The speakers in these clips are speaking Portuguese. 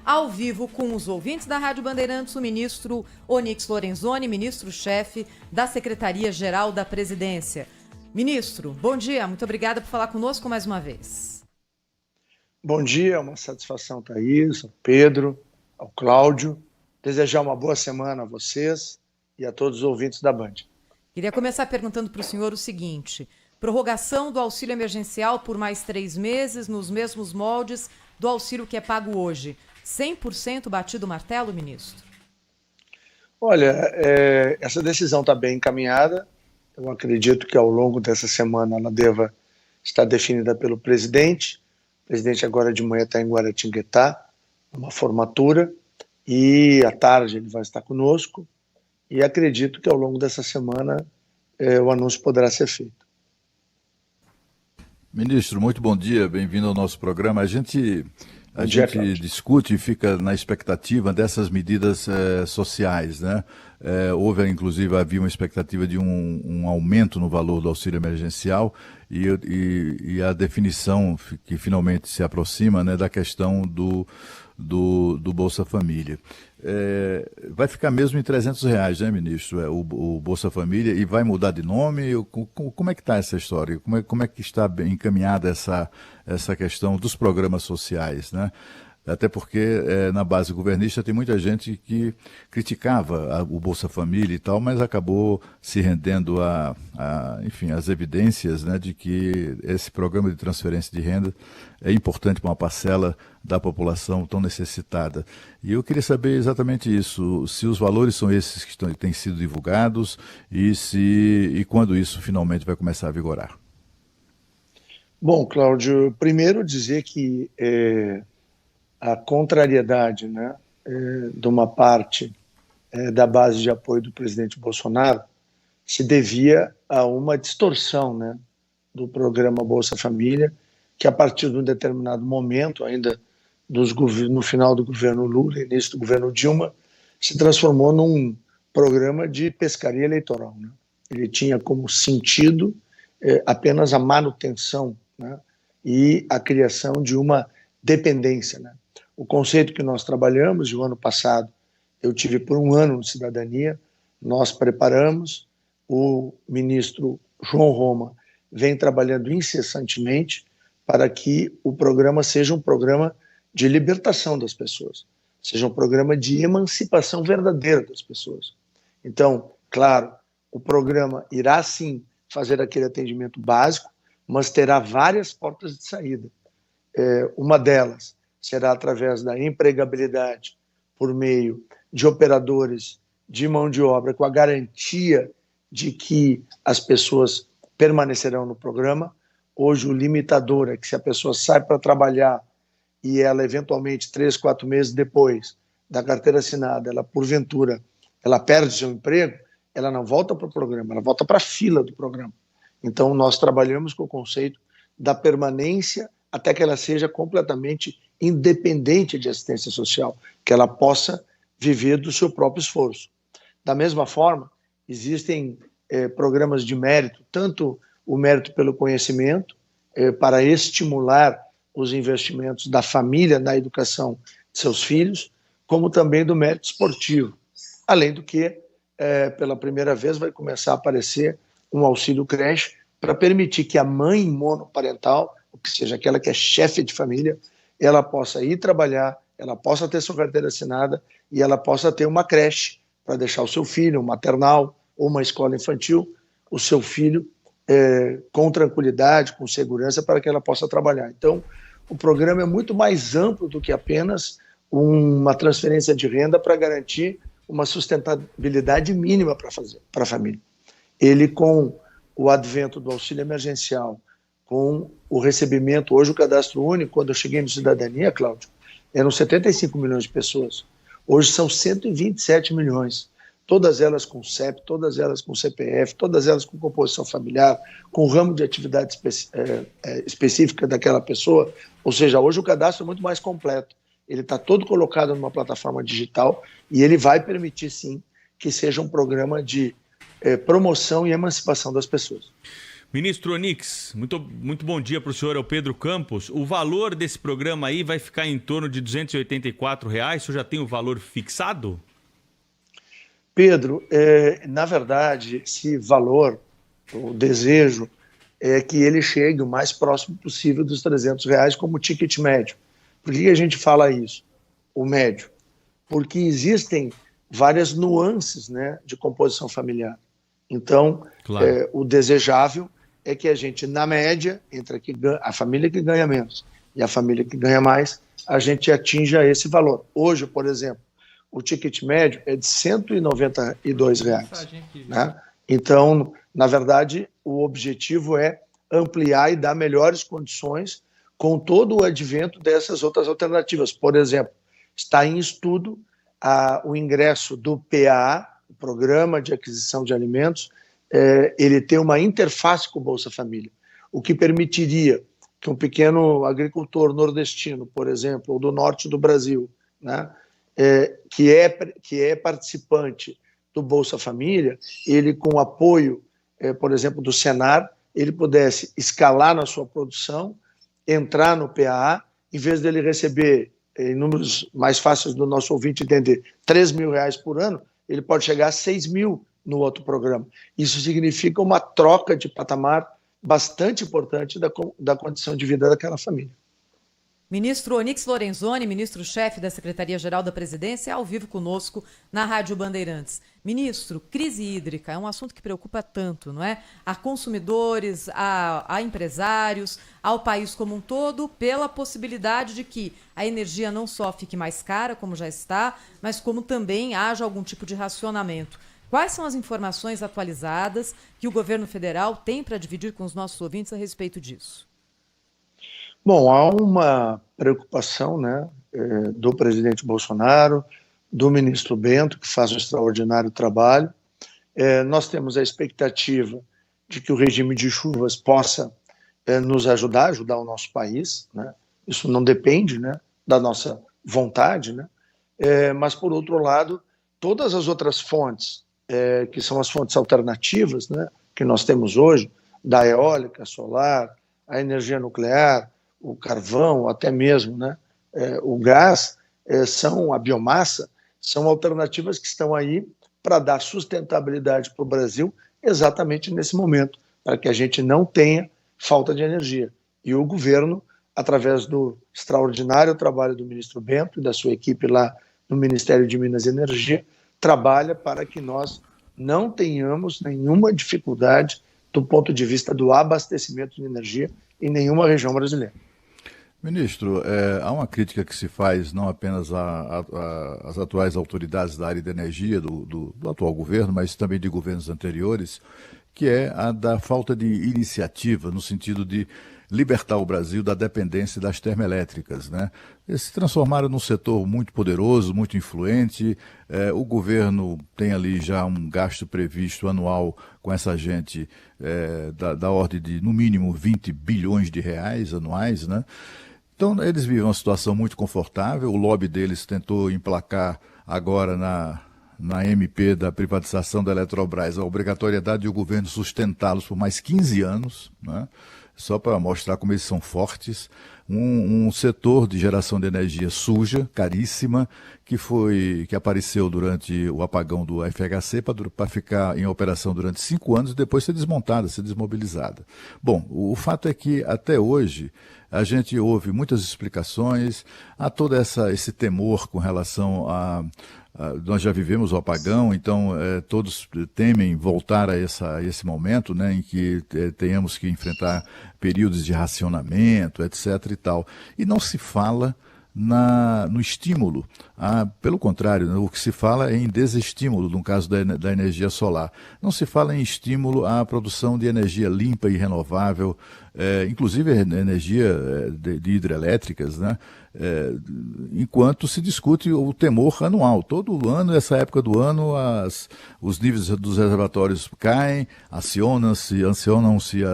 ao vivo com os ouvintes da Rádio Bandeirantes, o ministro Onyx Lorenzoni, ministro-chefe da Secretaria-Geral da Presidência. Ministro, bom dia, muito obrigada por falar conosco mais uma vez. Bom dia, é uma satisfação, Thaís, ao Pedro, ao Cláudio. Desejar uma boa semana a vocês e a todos os ouvintes da Band. Queria começar perguntando para o senhor o seguinte: prorrogação do auxílio emergencial por mais 3 meses, nos mesmos moldes do auxílio que é pago hoje. 100% batido o martelo, ministro? Olha, essa decisão está bem encaminhada. Eu acredito que ao longo dessa semana ela deva estar definida pelo presidente. O presidente agora de manhã está em Guaratinguetá, numa formatura, e à tarde ele vai estar conosco. E acredito que ao longo dessa semana o anúncio poderá ser feito. Ministro, muito bom dia, bem-vindo ao nosso programa. A gente discute e fica na expectativa dessas medidas sociais, né? Havia uma expectativa de um aumento no valor do auxílio emergencial e a definição que finalmente se aproxima, né, da questão do Bolsa Família. Vai ficar mesmo em R$300, né, ministro, o Bolsa Família, e vai mudar de nome? Como é que está essa história? Como é que está bem encaminhada essa questão dos programas sociais, né? Até porque na base governista tem muita gente que criticava o Bolsa Família e tal, mas acabou se rendendo enfim, às evidências, né, de que esse programa de transferência de renda é importante para uma parcela da população tão necessitada. E eu queria saber exatamente isso, se os valores são esses que têm sido divulgados e quando isso finalmente vai começar a vigorar. Bom, Cláudio, primeiro dizer que a contrariedade, né, de uma parte da base de apoio do presidente Bolsonaro se devia a uma distorção, né, do programa Bolsa Família, que a partir de um determinado momento, ainda no final do governo Lula, início do governo Dilma, se transformou num programa de pescaria eleitoral, né? Ele tinha como sentido apenas a manutenção, né, e a criação de uma dependência, né? O conceito que nós trabalhamos, e o ano passado eu tive por 1 ano de cidadania, nós preparamos, o ministro João Roma vem trabalhando incessantemente para que o programa seja um programa de libertação das pessoas, seja um programa de emancipação verdadeira das pessoas. Então, claro, o programa irá sim fazer aquele atendimento básico, mas terá várias portas de saída. Uma delas será através da empregabilidade por meio de operadores de mão de obra, com a garantia de que as pessoas permanecerão no programa. Hoje o limitador é que se a pessoa sai para trabalhar e ela eventualmente 3, 4 meses depois da carteira assinada, ela porventura ela perde seu emprego, ela não volta para o programa, ela volta para a fila do programa. Então nós trabalhamos com o conceito da permanência até que ela seja completamente independente de assistência social, que ela possa viver do seu próprio esforço. Da mesma forma, existem programas de mérito, tanto o mérito pelo conhecimento, para estimular os investimentos da família na educação de seus filhos, como também do mérito esportivo. Além do que, pela primeira vez, vai começar a aparecer um auxílio creche para permitir que a mãe monoparental, ou que seja aquela que é chefe de família, ela possa ir trabalhar, ela possa ter sua carteira assinada e ela possa ter uma creche para deixar o seu filho, um maternal ou uma escola infantil, o seu filho com tranquilidade, com segurança, para que ela possa trabalhar. Então, o programa é muito mais amplo do que apenas uma transferência de renda para garantir uma sustentabilidade mínima para a família. Ele, com o advento do auxílio emergencial, com o recebimento, hoje o cadastro único, quando eu cheguei no Cidadania, Cláudio, eram 75 milhões de pessoas. Hoje são 127 milhões. Todas elas com CEP, todas elas com CPF, todas elas com composição familiar, com ramo de atividade específica daquela pessoa. Ou seja, hoje o cadastro é muito mais completo. Ele está todo colocado numa plataforma digital e ele vai permitir, sim, que seja um programa de promoção e emancipação das pessoas. Ministro Onyx, muito bom dia para o senhor, é o Pedro Campos. O valor desse programa aí vai ficar em torno de R$ 284, o senhor já tem o valor fixado? Pedro, na verdade, esse valor, o desejo, é que ele chegue o mais próximo possível dos R$ 300 como ticket médio. Por que a gente fala isso, o médio? Porque existem várias nuances, né, de composição familiar. Então, claro, o desejável é que a gente, na média, entre a família que ganha menos e a família que ganha mais, a gente atinja esse valor. Hoje, por exemplo, o ticket médio é de R$ 192. Né? Então, na verdade, o objetivo é ampliar e dar melhores condições com todo o advento dessas outras alternativas. Por exemplo, está em estudo o ingresso do PAA, o Programa de Aquisição de Alimentos, ele tem uma interface com o Bolsa Família, o que permitiria que um pequeno agricultor nordestino, por exemplo, ou do norte do Brasil, né, que é participante do Bolsa Família, ele com apoio, por exemplo, do Senar, ele pudesse escalar na sua produção, entrar no PAA, em vez dele receber, em números mais fáceis do nosso ouvinte entender, R$ 3.000 por ano, ele pode chegar a 6 mil no outro programa. Isso significa uma troca de patamar bastante importante da condição de vida daquela família. Ministro Onyx Lorenzoni, ministro-chefe da Secretaria-Geral da Presidência, ao vivo conosco na Rádio Bandeirantes. Ministro, crise hídrica é um assunto que preocupa tanto, não é? A consumidores, a empresários, ao país como um todo, pela possibilidade de que a energia não só fique mais cara, como já está, mas como também haja algum tipo de racionamento. Quais são as informações atualizadas que o governo federal tem para dividir com os nossos ouvintes a respeito disso? Bom, há uma preocupação, né, do presidente Bolsonaro, do ministro Bento, que faz um extraordinário trabalho. Nós temos a expectativa de que o regime de chuvas possa nos ajudar o nosso país, né? Isso não depende, né, da nossa vontade, né? Mas, por outro lado, todas as outras fontes, que são as fontes alternativas, né, que nós temos hoje, da eólica, solar, a energia nuclear, o carvão, até mesmo, né, o gás, a biomassa, são alternativas que estão aí para dar sustentabilidade para o Brasil exatamente nesse momento, para que a gente não tenha falta de energia. E o governo, através do extraordinário trabalho do ministro Bento e da sua equipe lá no Ministério de Minas e Energia, trabalha para que nós não tenhamos nenhuma dificuldade do ponto de vista do abastecimento de energia em nenhuma região brasileira. Ministro, há uma crítica que se faz não apenas às atuais autoridades da área de energia do atual governo, mas também de governos anteriores, que é a da falta de iniciativa no sentido de libertar o Brasil da dependência das termoelétricas, né? Eles se transformaram num setor muito poderoso, muito influente. O governo tem ali já um gasto previsto anual com essa gente da ordem de, no mínimo, 20 bilhões de reais anuais, né? Então, eles vivem uma situação muito confortável. O lobby deles tentou emplacar agora na MP da privatização da Eletrobras a obrigatoriedade de o governo sustentá-los por mais 15 anos, né? Só para mostrar como eles são fortes. Um setor de geração de energia suja, caríssima, que apareceu durante o apagão do FHC para ficar em operação durante 5 anos e depois ser desmontada, ser desmobilizada. Bom, o fato é que até hoje a gente ouve muitas explicações, há todo esse temor com relação nós já vivemos o apagão, então todos temem voltar a esse momento, né, em que tenhamos que enfrentar períodos de racionamento, etc. e tal. E não se fala no estímulo. Pelo contrário, né, o que se fala é em desestímulo, no caso da energia solar. Não se fala em estímulo à produção de energia limpa e renovável inclusive energia de hidrelétricas, né? Enquanto se discute o temor anual. Todo ano, nessa época do ano, os níveis dos reservatórios caem, acionam-se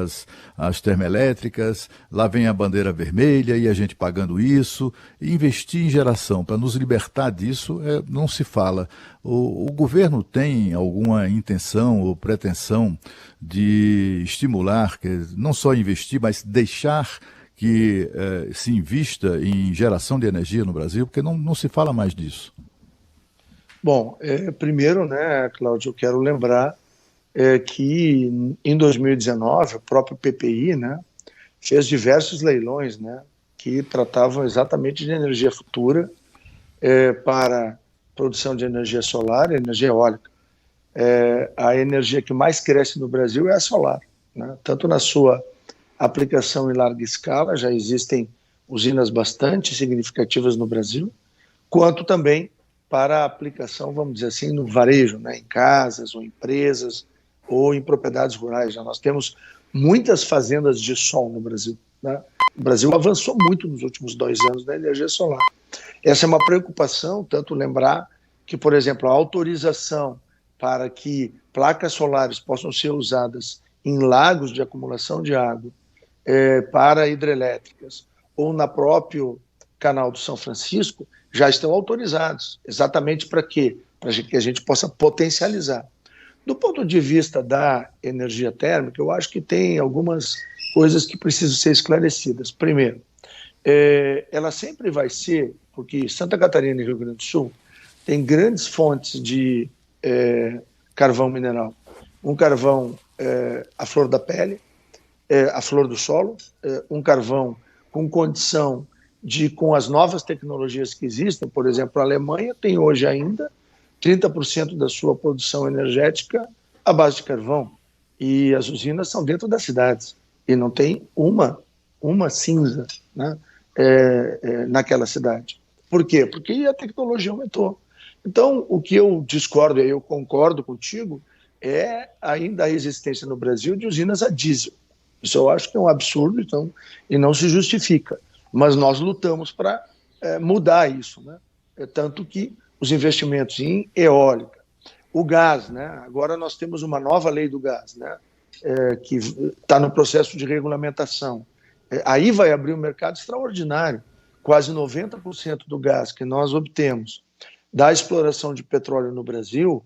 as termoelétricas, lá vem a bandeira vermelha e a gente pagando isso. E investir em geração para nos libertar disso não se fala. O governo tem alguma intenção ou pretensão de estimular, não só investir, mas deixar que se invista em geração de energia no Brasil, porque não se fala mais disso? Bom, primeiro, né, Cláudio, eu quero lembrar que em 2019 o próprio PPI, né, fez diversos leilões, né, que tratavam exatamente de energia futura para produção de energia solar e energia eólica. A energia que mais cresce no Brasil é a solar, né, tanto na sua aplicação em larga escala, já existem usinas bastante significativas no Brasil, quanto também para a aplicação, vamos dizer assim, no varejo, né, em casas ou empresas ou em propriedades rurais. Já nós temos muitas fazendas de sol no Brasil, né? O Brasil avançou muito nos últimos 2 anos na energia solar. Essa é uma preocupação, tanto lembrar que, por exemplo, a autorização para que placas solares possam ser usadas em lagos de acumulação de água, para hidrelétricas ou na próprio canal do São Francisco, já estão autorizados. Exatamente para quê? Para que a gente possa potencializar. Do ponto de vista da energia térmica, eu acho que tem algumas coisas que precisam ser esclarecidas. Primeiro, ela sempre vai ser, porque Santa Catarina e Rio Grande do Sul tem grandes fontes de carvão mineral. Um carvão à flor da pele, a flor do solo, um carvão com condição de, com as novas tecnologias que existem, por exemplo, a Alemanha tem hoje ainda 30% da sua produção energética à base de carvão, e as usinas são dentro das cidades, e não tem uma cinza, né, naquela cidade. Por quê? Porque a tecnologia aumentou. Então, o que eu discordo, e eu concordo contigo, é ainda a existência no Brasil de usinas a diesel. Isso eu acho que é um absurdo, então, e não se justifica. Mas nós lutamos para mudar isso, né? Tanto que os investimentos em eólica, o gás, né? Agora nós temos uma nova lei do gás, né? Que está no processo de regulamentação. Aí vai abrir um mercado extraordinário. Quase 90% do gás que nós obtemos da exploração de petróleo no Brasil,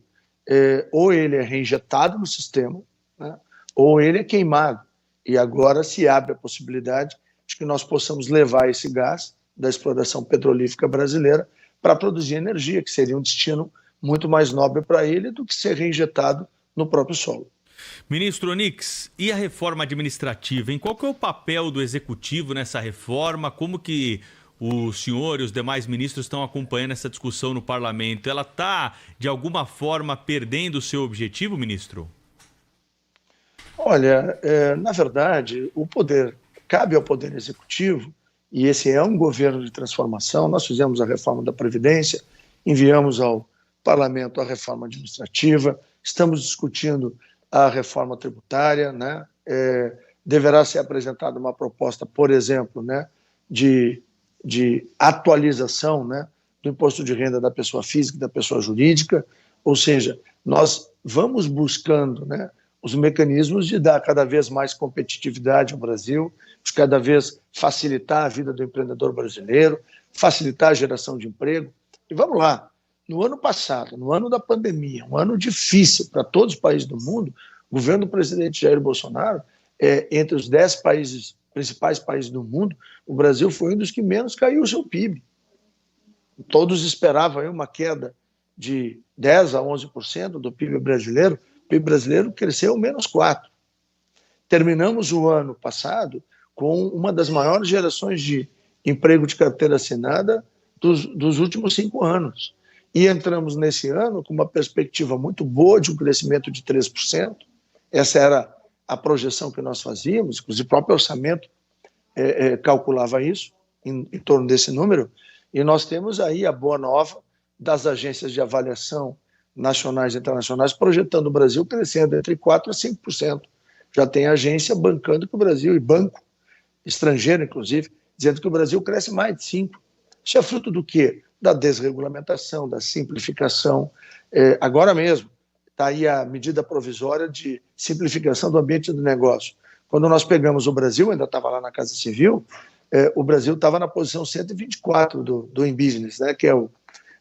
ou ele é reinjetado no sistema, né? Ou ele é queimado. E agora se abre a possibilidade de que nós possamos levar esse gás da exploração petrolífera brasileira para produzir energia, que seria um destino muito mais nobre para ele do que ser reinjetado no próprio solo. Ministro Onyx, e a reforma administrativa, hein? Qual que é o papel do Executivo nessa reforma? Como que o senhor e os demais ministros estão acompanhando essa discussão no Parlamento? Ela está, de alguma forma, perdendo o seu objetivo, ministro? Olha, na verdade, cabe ao Poder Executivo, e esse é um governo de transformação. Nós fizemos a reforma da Previdência, enviamos ao Parlamento a reforma administrativa, estamos discutindo a reforma tributária, né? Deverá ser apresentada uma proposta, por exemplo, né, de atualização, né, do imposto de renda da pessoa física e da pessoa jurídica, ou seja, nós vamos buscando, né, os mecanismos de dar cada vez mais competitividade ao Brasil, de cada vez facilitar a vida do empreendedor brasileiro, facilitar a geração de emprego. E vamos lá, no ano passado, no ano da pandemia, um ano difícil para todos os países do mundo, o governo do presidente Jair Bolsonaro, entre os 10 principais países do mundo, o Brasil foi um dos que menos caiu o seu PIB. Todos esperavam aí uma queda de 10% a 11% do PIB brasileiro. O PIB brasileiro cresceu menos 4%. Terminamos o ano passado com uma das maiores gerações de emprego de carteira assinada dos últimos 5 anos. E entramos nesse ano com uma perspectiva muito boa de um crescimento de 3%. Essa era a projeção que nós fazíamos, inclusive o próprio orçamento calculava isso, em torno desse número, e nós temos aí a boa nova das agências de avaliação nacionais e internacionais projetando o Brasil crescendo entre 4% a 5%. Já tem agência bancando que o Brasil, e banco, estrangeiro inclusive, dizendo que o Brasil cresce mais de 5%. Isso é fruto do quê? Da desregulamentação, da simplificação. Agora mesmo, está aí a medida provisória de simplificação do ambiente do negócio. Quando nós pegamos o Brasil, ainda estava lá na Casa Civil, o Brasil estava na posição 124 do InBusiness, né, que é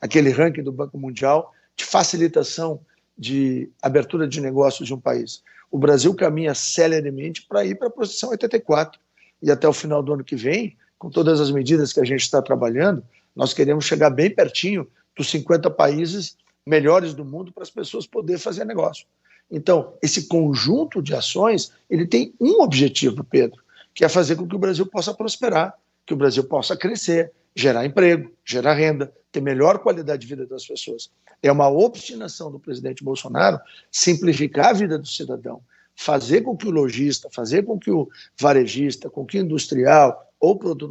aquele ranking do Banco Mundial de facilitação de abertura de negócios de um país. O Brasil caminha celeremente para ir para a posição 84. E até o final do ano que vem, com todas as medidas que a gente está trabalhando, nós queremos chegar bem pertinho dos 50 países melhores do mundo para as pessoas poderem fazer negócio. Então, esse conjunto de ações, ele tem um objetivo, Pedro, que é fazer com que o Brasil possa prosperar, que o Brasil possa crescer, gerar emprego, gerar renda, ter melhor qualidade de vida das pessoas. É uma obstinação do presidente Bolsonaro simplificar a vida do cidadão, fazer com que o lojista, fazer com que o varejista, com que o industrial ou produtor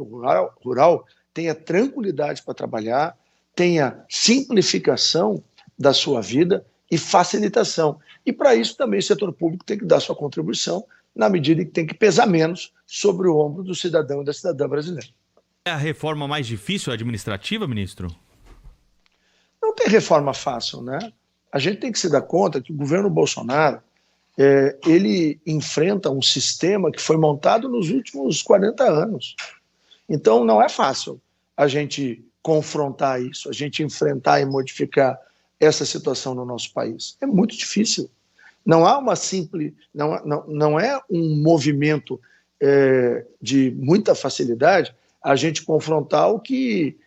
rural tenha tranquilidade para trabalhar, tenha simplificação da sua vida e facilitação. E para isso também o setor público tem que dar sua contribuição na medida em que tem que pesar menos sobre o ombro do cidadão e da cidadã brasileira. É a reforma mais difícil administrativa, ministro? Não tem reforma fácil, né? A gente tem que se dar conta que o governo Bolsonaro ele enfrenta um sistema que foi montado nos últimos 40 anos. Então, não é fácil a gente confrontar isso, a gente enfrentar e modificar essa situação no nosso país. É muito difícil. Não há uma simples... Não é um movimento de muita facilidade a gente confrontar o que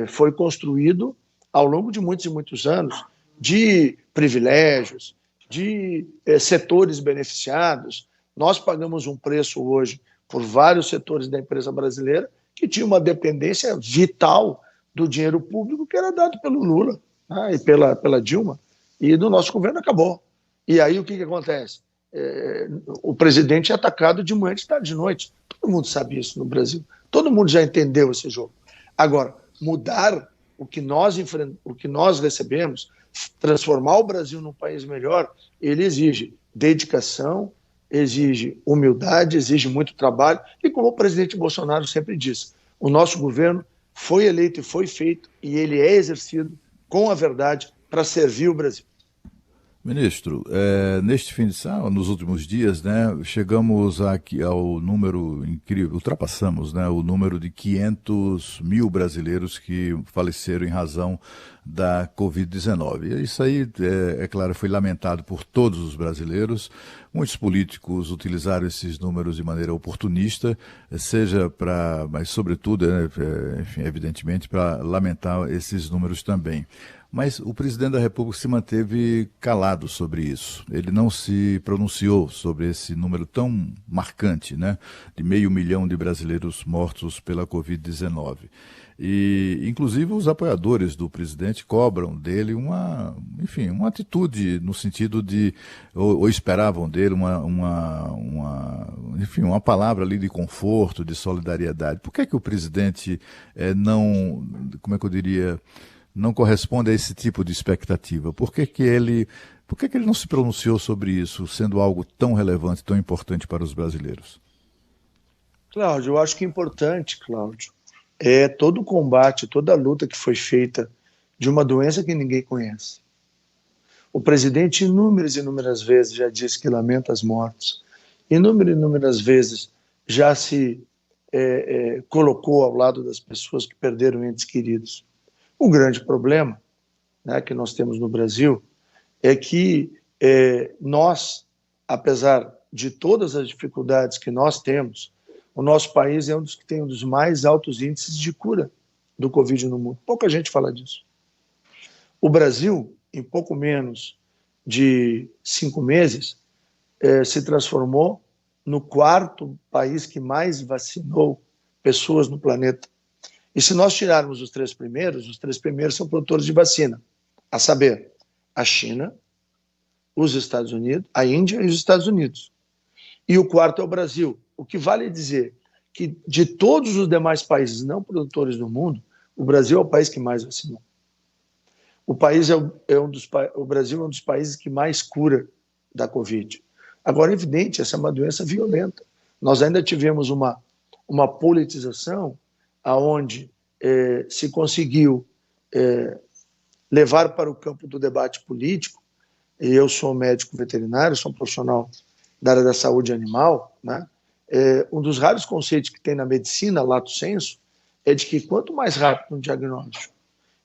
foi construído ao longo de muitos e muitos anos de privilégios, de setores beneficiados. Nós pagamos um preço hoje por vários setores da empresa brasileira que tinha uma dependência vital do dinheiro público que era dado pelo Lula, né, e pela Dilma, e do nosso governo acabou. E aí o que acontece? O presidente é atacado de manhã, de tarde, de noite. Todo mundo sabe isso no Brasil. Todo mundo já entendeu esse jogo. Agora, mudar o que nós recebemos, transformar o Brasil num país melhor, ele exige dedicação, exige humildade, exige muito trabalho. E como o presidente Bolsonaro sempre diz, o nosso governo foi eleito e foi feito, e ele é exercido com a verdade para servir o Brasil. Ministro, neste fim de semana, nos últimos dias, né, chegamos aqui ao número incrível, ultrapassamos, né, o número de 500 mil brasileiros que faleceram em razão da Covid-19. Isso aí, é claro, foi lamentado por todos os brasileiros. Muitos políticos utilizaram esses números de maneira oportunista, mas sobretudo, enfim, evidentemente, para lamentar esses números também. Mas o presidente da República se manteve calado sobre isso. Ele não se pronunciou sobre esse número tão marcante, né, de 500 mil de brasileiros mortos pela Covid-19. E, inclusive, os apoiadores do presidente cobram dele uma atitude no sentido de, ou esperavam dele uma palavra ali de conforto, de solidariedade. Por que o presidente não corresponde a esse tipo de expectativa? Por que ele não se pronunciou sobre isso, sendo algo tão relevante, tão importante para os brasileiros? Cláudio, eu acho que é importante, Cláudio, é todo o combate, toda a luta que foi feita de uma doença que ninguém conhece. O presidente inúmeras vezes já disse que lamenta as mortes, inúmeras vezes já se colocou ao lado das pessoas que perderam entes queridos. O grande problema, né, que nós temos no Brasil é que nós, apesar de todas as dificuldades que nós temos, o nosso país é um dos que tem um dos mais altos índices de cura do Covid no mundo. Pouca gente fala disso. O Brasil, em pouco menos de 5 meses, se transformou no 4º país que mais vacinou pessoas no planeta. E se nós tirarmos os 3 primeiros são produtores de vacina, a saber, a China, os Estados Unidos, a Índia e os Estados Unidos. E o 4º é o Brasil. O que vale dizer que de todos os demais países não produtores do mundo, o Brasil é o país que mais vacinou. O Brasil é um dos países que mais cura da Covid. Agora, é evidente, essa é uma doença violenta. Nós ainda tivemos uma uma politização aonde se conseguiu levar para o campo do debate político, e eu sou médico veterinário, sou um profissional da área da saúde animal, né? Um dos raros conceitos que tem na medicina, lato sensu, é de que quanto mais rápido um diagnóstico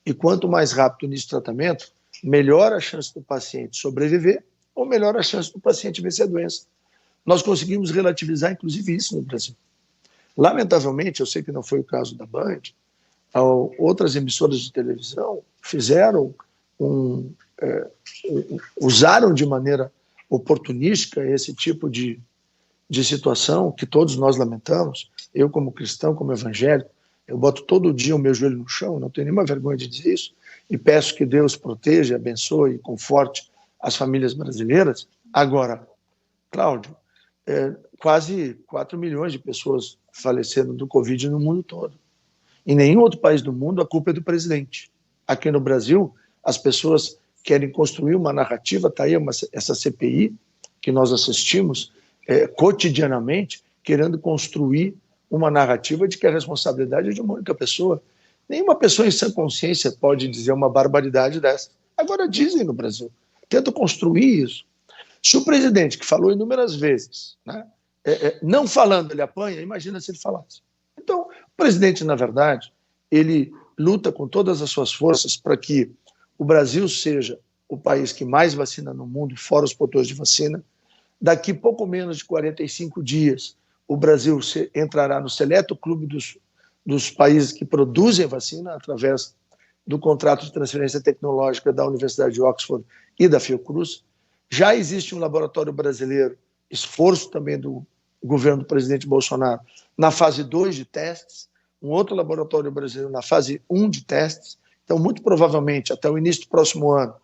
e quanto mais rápido o início do tratamento, melhor a chance do paciente sobreviver ou melhor a chance do paciente vencer a doença. Nós conseguimos relativizar, inclusive, isso no Brasil. Lamentavelmente, eu sei que não foi o caso da Band, outras emissoras de televisão fizeram usaram de maneira oportunística esse tipo de situação que todos nós lamentamos. Eu, como cristão, como evangélico, eu boto todo dia o meu joelho no chão, não tenho nenhuma vergonha de dizer isso, e peço que Deus proteja, abençoe e conforte as famílias brasileiras. Agora, Cláudio, quase 4 milhões de pessoas faleceram do Covid no mundo todo. Em nenhum outro país do mundo a culpa é do presidente. Aqui no Brasil, as pessoas querem construir uma narrativa, está aí essa CPI que nós assistimos cotidianamente, querendo construir uma narrativa de que a responsabilidade é de uma única pessoa. Nenhuma pessoa em sã consciência pode dizer uma barbaridade dessa. Agora dizem no Brasil, tentam construir isso. Se o presidente, que falou inúmeras vezes, né, não falando ele apanha, imagina se ele falasse. Então, o presidente, na verdade, ele luta com todas as suas forças para que o Brasil seja o país que mais vacina no mundo, fora os produtores de vacina. Daqui pouco menos de 45 dias, o Brasil entrará no seleto clube dos países que produzem vacina através do contrato de transferência tecnológica da Universidade de Oxford e da Fiocruz. Já existe um laboratório brasileiro, esforço também do governo do presidente Bolsonaro, na fase 2 de testes, um outro laboratório brasileiro na fase 1 de testes. Então, muito provavelmente, até o início do próximo ano,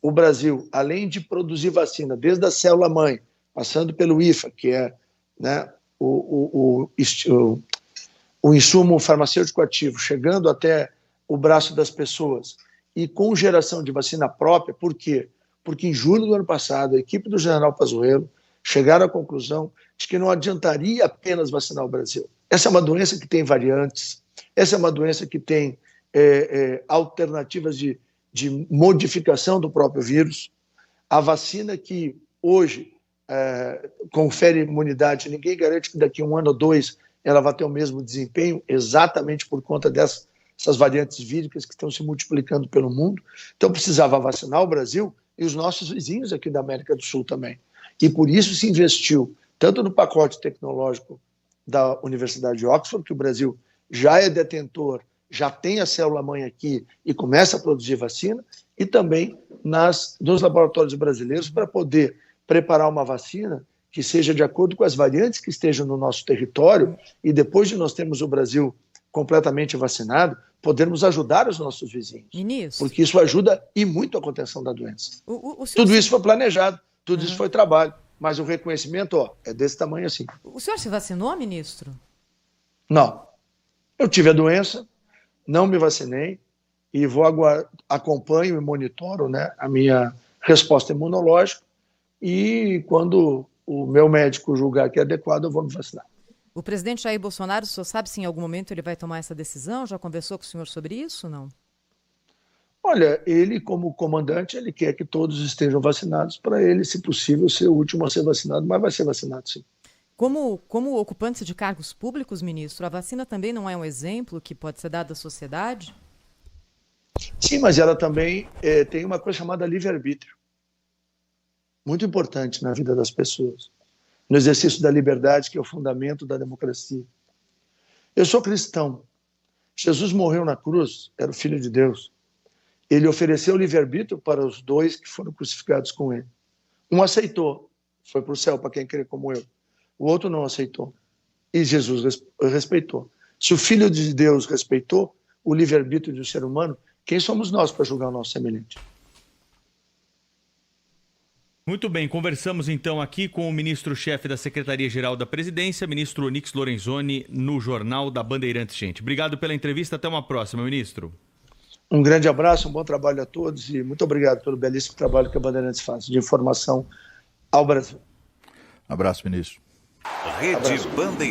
o Brasil, além de produzir vacina desde a célula-mãe, passando pelo IFA, que é, né, o insumo farmacêutico ativo, chegando até o braço das pessoas e com geração de vacina própria. Por quê? Porque em julho do ano passado, a equipe do general Pazuello chegaram à conclusão de que não adiantaria apenas vacinar o Brasil. Essa é uma doença que tem variantes, essa é uma doença que tem alternativas de modificação do próprio vírus. A vacina que hoje confere imunidade, ninguém garante que daqui a 1 ano ou 2 ela vai ter o mesmo desempenho, exatamente por conta dessas variantes víricas que estão se multiplicando pelo mundo. Então precisava vacinar o Brasil e os nossos vizinhos aqui da América do Sul também. E por isso se investiu tanto no pacote tecnológico da Universidade de Oxford, que o Brasil já é detentor, já tem a célula-mãe aqui e começa a produzir vacina, e também nos laboratórios brasileiros para poder preparar uma vacina que seja de acordo com as variantes que estejam no nosso território, e depois de nós termos o Brasil completamente vacinado, podermos ajudar os nossos vizinhos. Ministro, porque isso ajuda e muito a contenção da doença. Tudo isso foi planejado, tudo isso foi trabalho, mas o reconhecimento é desse tamanho assim. O senhor se vacinou, ministro? Não. Eu tive a doença, não me vacinei e acompanho e monitoro, né, a minha resposta imunológica, e quando o meu médico julgar que é adequado, eu vou me vacinar. O presidente Jair Bolsonaro, o senhor sabe se em algum momento ele vai tomar essa decisão? Já conversou com o senhor sobre isso ou não? Olha, ele como comandante, ele quer que todos estejam vacinados para ele, se possível, ser o último a ser vacinado, mas vai ser vacinado sim. Como ocupante de cargos públicos, ministro, a vacina também não é um exemplo que pode ser dado à sociedade? Sim, mas ela também tem uma coisa chamada livre-arbítrio. Muito importante na vida das pessoas. No exercício da liberdade, que é o fundamento da democracia. Eu sou cristão. Jesus morreu na cruz, era o Filho de Deus. Ele ofereceu o livre-arbítrio para os 2 que foram crucificados com ele. Um aceitou, foi para o céu para quem crê como eu. O outro não aceitou. E Jesus respeitou. Se o Filho de Deus respeitou o livre-arbítrio do ser humano, quem somos nós para julgar o nosso semelhante? Muito bem, conversamos então aqui com o ministro-chefe da Secretaria-Geral da Presidência, ministro Onyx Lorenzoni, no Jornal da Bandeirantes, gente. Obrigado pela entrevista, até uma próxima, ministro. Um grande abraço, um bom trabalho a todos e muito obrigado pelo belíssimo trabalho que a Bandeirantes faz de informação ao Brasil. Abraço, ministro. Rede Bandeirantes.